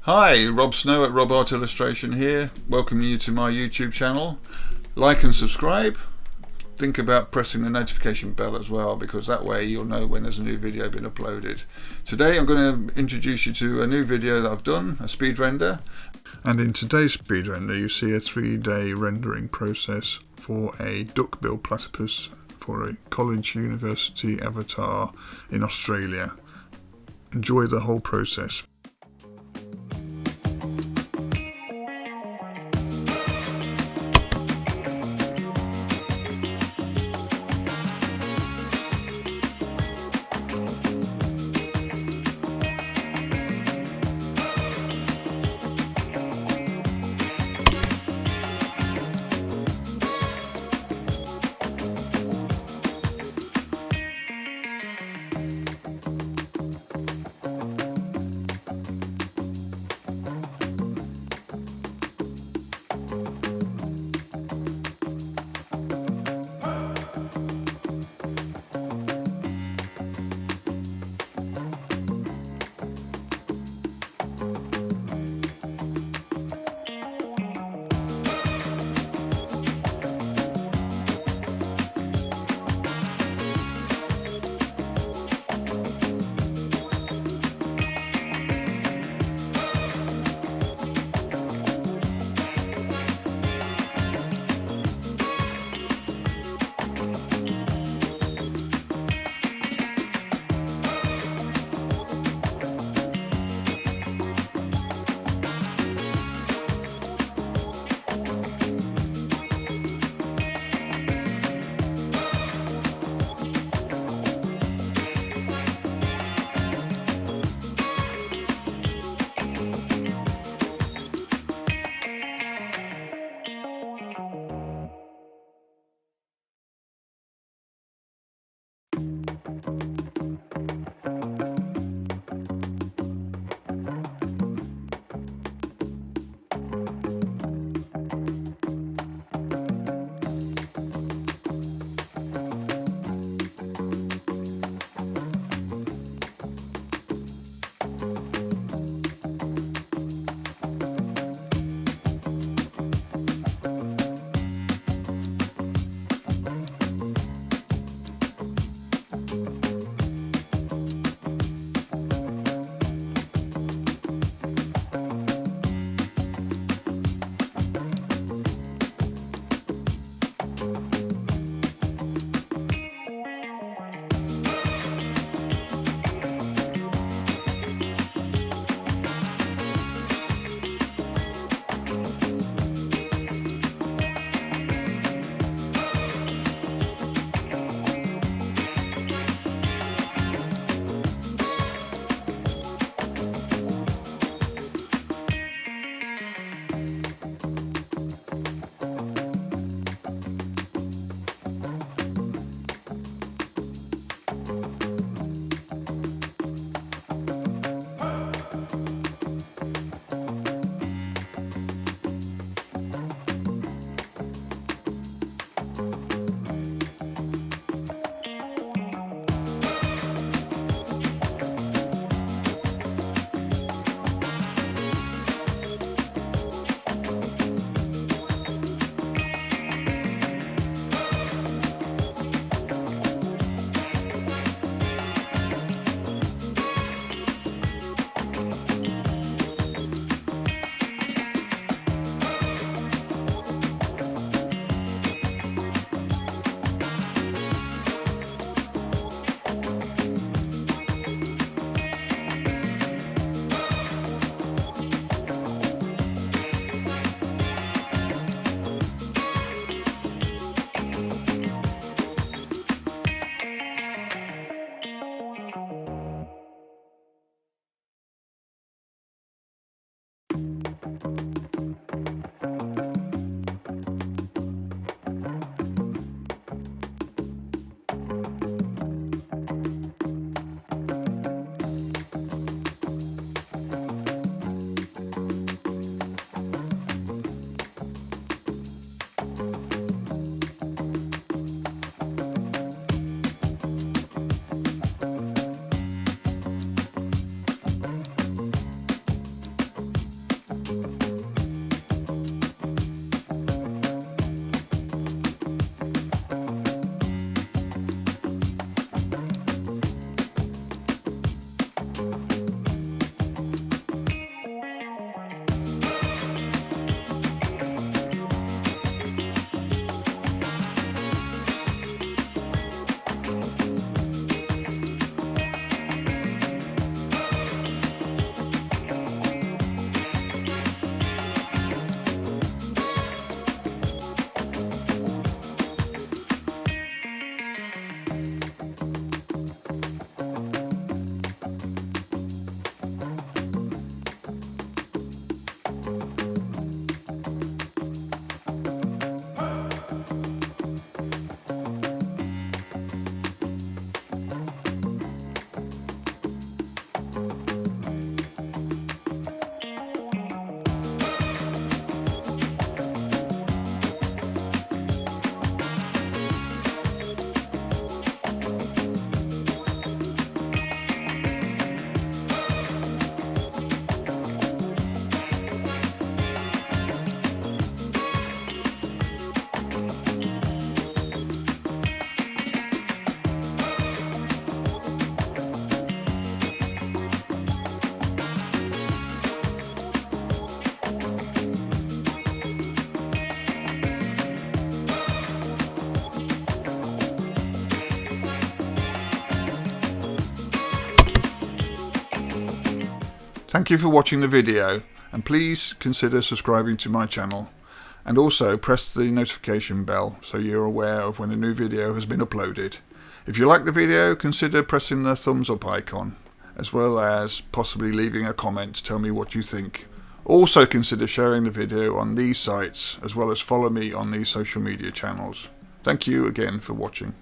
Hi, Rob Snow at Rob Art Illustration here, welcoming you to my YouTube channel. Like and subscribe. Think about pressing the notification bell as well, because that way you'll know when there's a new video been uploaded. Today I'm going to introduce you to a new video that I've done, a speed render. And in today's speed render you see a 3-day rendering process for a duck-billed platypus for a college university avatar in Australia. Enjoy the whole process. Thank you for watching the video, and please consider subscribing to my channel, and also press the notification bell so you're aware of when a new video has been uploaded. If you like the video, consider pressing the thumbs up icon, as well as possibly leaving a comment to tell me what you think. Also consider sharing the video on these sites, as well as follow me on these social media channels. Thank you again for watching.